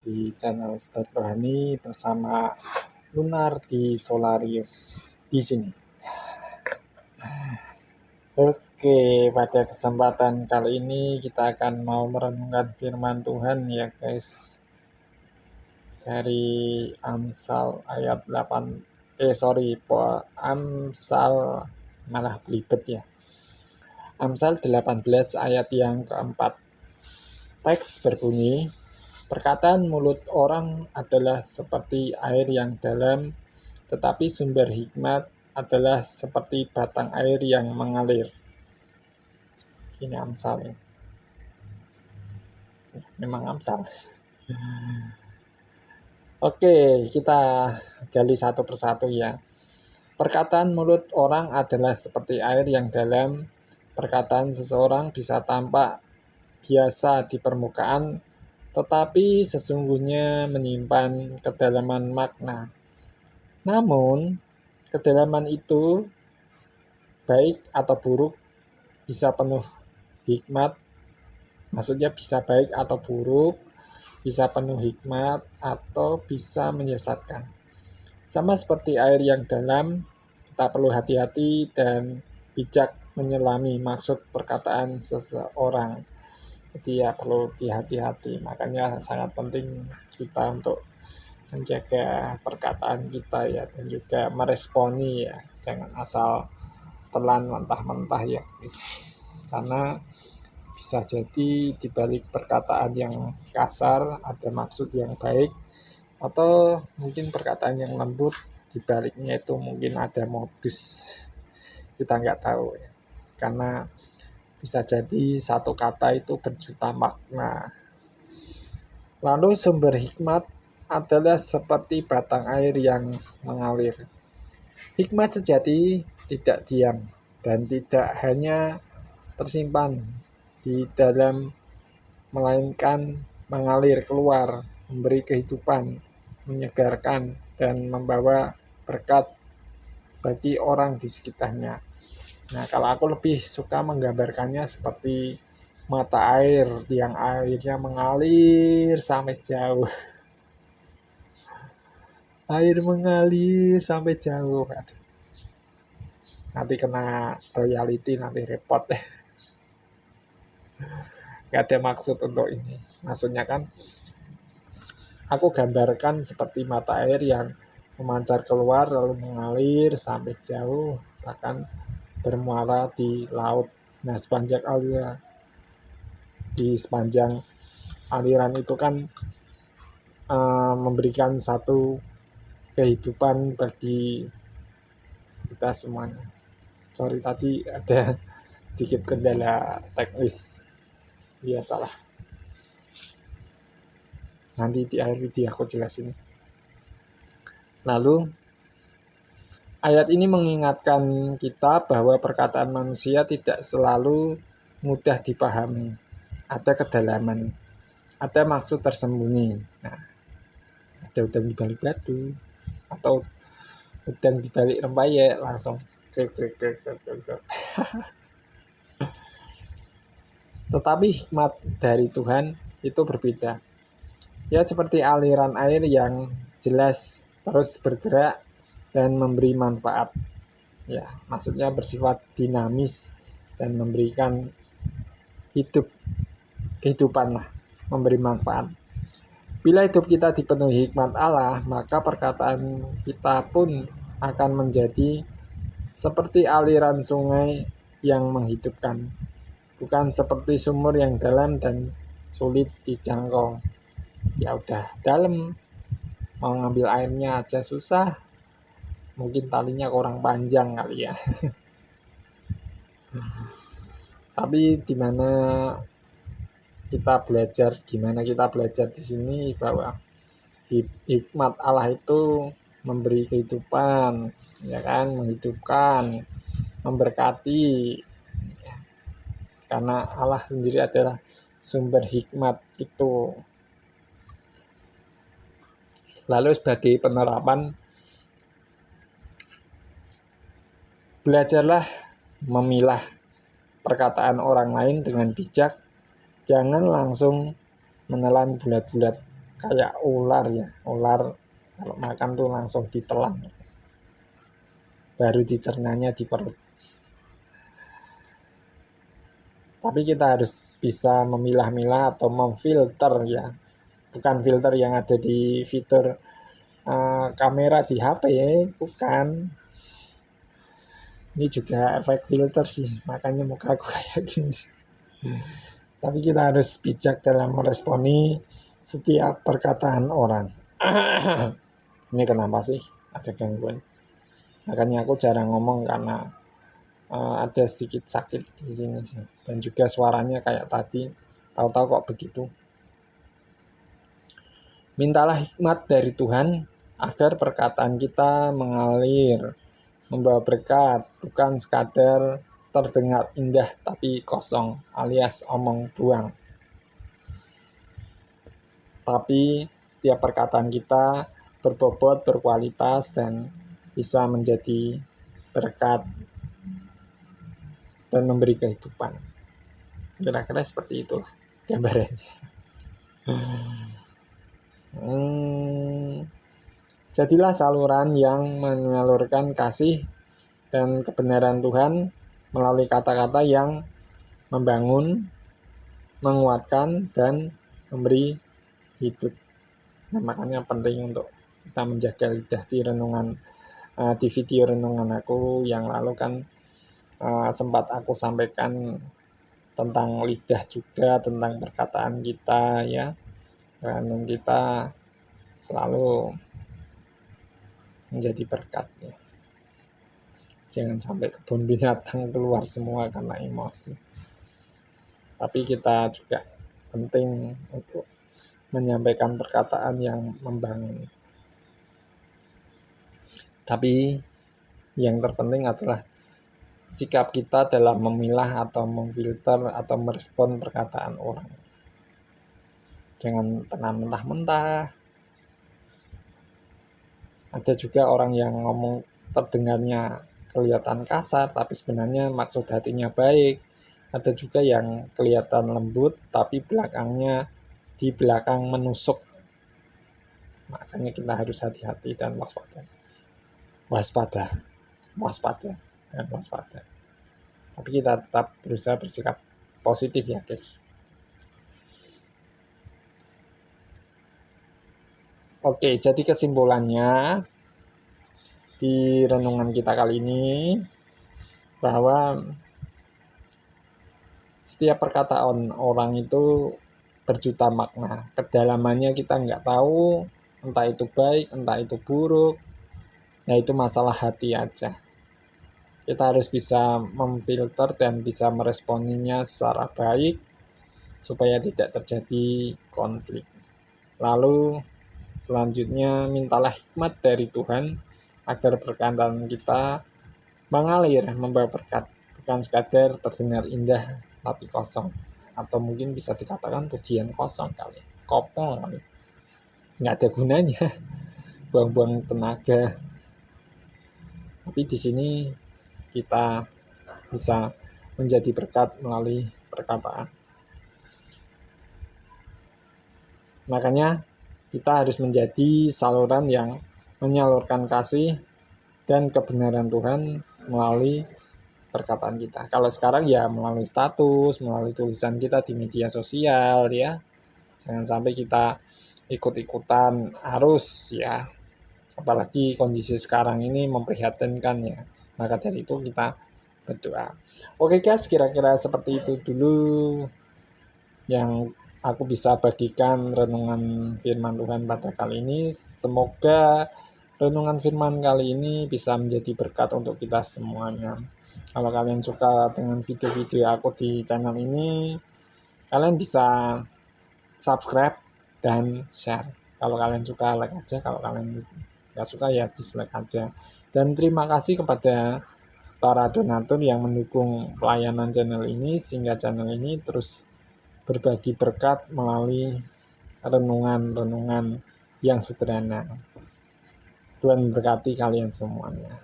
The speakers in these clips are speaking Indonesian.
di channel Ustadz Rohani bersama Lunar di Solarius di sini. Oke, pada kesempatan kali ini kita akan mau merenungkan firman Tuhan ya guys. Dari Amsal ayat 8 Amsal malah belibet ya. Amsal 18 ayat yang keempat. Teks berbunyi, perkataan mulut orang adalah seperti air yang dalam, tetapi sumber hikmat adalah seperti batang air yang mengalir. Ini Amsal ya. Memang Amsal. Oke, kita gali satu persatu ya. Perkataan mulut orang adalah seperti air yang dalam. Perkataan seseorang bisa tampak biasa di permukaan, tetapi sesungguhnya menyimpan kedalaman makna. Namun, kedalaman itu, baik atau buruk, bisa penuh hikmat. Maksudnya bisa baik atau buruk, bisa penuh hikmat, atau bisa menyesatkan. Sama seperti air yang dalam, kita perlu hati-hati dan bijak menyelami maksud perkataan seseorang. Jadi ya perlu hati-hati. Makanya sangat penting kita untuk menjaga perkataan kita ya, dan juga meresponi ya. Jangan asal telan mentah-mentah ya. Karena bisa jadi dibalik perkataan yang kasar ada maksud yang baik, atau mungkin perkataan yang lembut dibaliknya itu mungkin ada modus. Kita nggak tahu ya. Karena bisa jadi satu kata itu berjuta makna. Lalu sumber hikmat adalah seperti batang air yang mengalir. Hikmat sejati tidak diam dan tidak hanya tersimpan di dalam, melainkan mengalir keluar, memberi kehidupan, menyegarkan, dan membawa berkat bagi orang di sekitarnya. Nah, kalau aku lebih suka menggambarkannya seperti mata air yang airnya mengalir sampai jauh. Air mengalir sampai jauh. Aduh. Nanti kena royalty, nanti repot. Gak ada maksud untuk ini. Maksudnya kan aku gambarkan seperti mata air yang memancar keluar lalu mengalir sampai jauh, bahkan bermuara di laut. Nah, di sepanjang aliran itu kan memberikan satu kehidupan bagi kita semuanya. Sorry tadi ada sedikit kendala teknis. Biasalah. Nanti di akhir video aku jelasin. Lalu ayat ini mengingatkan kita bahwa perkataan manusia tidak selalu mudah dipahami. Ada kedalaman, ada maksud tersembunyi. Nah, ada udang di balik batu, atau udang di balik rempeyek, langsung Tetapi hikmat dari Tuhan itu berbeda. Ya, seperti aliran air yang jelas terus bergerak dan memberi manfaat. Ya, maksudnya bersifat dinamis dan memberikan kehidupan lah, memberi manfaat. Bila hidup kita dipenuhi hikmat Allah, maka perkataan kita pun akan menjadi seperti aliran sungai yang menghidupkan, bukan seperti sumur yang dalam dan sulit dijangkau. Ya udah dalam, mau ngambil airnya aja susah, mungkin talinya kurang panjang kali ya. Tapi gimana kita belajar di sini bahwa hikmat Allah itu memberi kehidupan, ya kan, menghidupkan, memberkati. Karena Allah sendiri adalah sumber hikmat itu. Lalu sebagai penerapan, belajarlah memilah perkataan orang lain dengan bijak. Jangan langsung menelan bulat-bulat kayak ular ya. Ular kalau makan tuh langsung ditelan, baru dicernanya di perut. Tapi kita harus bisa memilah-milah atau memfilter ya. Bukan filter yang ada di fitur kamera di HP, bukan. Ini juga efek filter sih, makanya muka aku kayak gini. Tapi kita harus bijak dalam meresponi setiap perkataan orang. Ini kenapa sih ada gangguan? Makanya aku jarang ngomong karena ada sedikit sakit di sini sih. Dan juga suaranya kayak tadi, tahu-tahu kok begitu. Mintalah hikmat dari Tuhan agar perkataan kita mengalir, membawa berkat, bukan sekadar terdengar indah tapi kosong alias omong buang. Tapi setiap perkataan kita berbobot, berkualitas, dan bisa menjadi berkat dan memberi kehidupan. Kira-kira seperti itulah gambarannya. Jadilah saluran yang menyalurkan kasih dan kebenaran Tuhan melalui kata-kata yang membangun, menguatkan, dan memberi hidup. Nah, makanya penting untuk kita menjaga lidah di renungan, di video renungan aku yang lalu kan sempat aku sampaikan tentang lidah juga, tentang perkataan kita ya. Renung kita selalu menjadi berkat ya. Jangan sampai kebun binatang keluar semua karena emosi. Tapi kita juga penting untuk menyampaikan perkataan yang membangun. Tapi yang terpenting adalah sikap kita dalam memilah atau memfilter atau merespon perkataan orang. Jangan tenan mentah-mentah. Ada juga orang yang ngomong terdengarnya kelihatan kasar tapi sebenarnya maksud hatinya baik. Ada juga yang kelihatan lembut tapi di belakang menusuk. Makanya kita harus hati-hati dan waspada. Tapi kita tetap berusaha bersikap positif ya guys. Oke, jadi kesimpulannya di renungan kita kali ini bahwa setiap perkataan orang itu berjuta makna. Kedalamannya kita nggak tahu, entah itu baik, entah itu buruk. Nah, itu masalah hati aja. Kita harus bisa memfilter dan bisa meresponinya secara baik supaya tidak terjadi konflik. Lalu selanjutnya mintalah hikmat dari Tuhan agar perkataan kita mengalir, membawa berkat, bukan sekadar terdengar indah tapi kosong. Atau mungkin bisa dikatakan pujian kosong kali, kopong kali, nggak ada gunanya, buang-buang tenaga. Tapi di sini kita bisa menjadi berkat melalui perkataan. Makanya kita harus menjadi saluran yang menyalurkan kasih dan kebenaran Tuhan melalui perkataan kita. Kalau sekarang ya melalui status, melalui tulisan kita di media sosial ya. Jangan sampai kita ikut-ikutan arus ya. Apalagi kondisi sekarang ini memprihatinkan ya. Maka dari itu kita berdoa. Oke guys, kira-kira seperti itu dulu yang aku bisa bagikan renungan firman Tuhan pada kali ini. Semoga renungan firman kali ini bisa menjadi berkat untuk kita semuanya. Kalau kalian suka dengan video-video aku di channel ini, kalian bisa subscribe dan share. Kalau kalian suka, like aja. Kalau kalian nggak suka ya dislike aja. Dan terima kasih kepada para donatur yang mendukung pelayanan channel ini sehingga channel ini terus berbagi berkat melalui renungan-renungan yang sederhana. Tuhan memberkati kalian semuanya.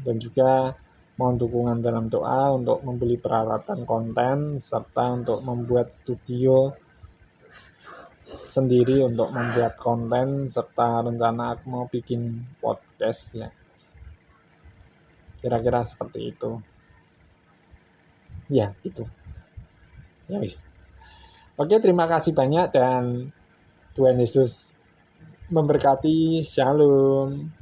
Dan juga mohon dukungan dalam doa untuk membeli peralatan konten serta untuk membuat studio sendiri untuk membuat konten serta rencana aku mau bikin podcast ya. Kira-kira seperti itu. Ya, gitu. Ya wis. Oke, terima kasih banyak dan Tuhan Yesus memberkati. Shalom.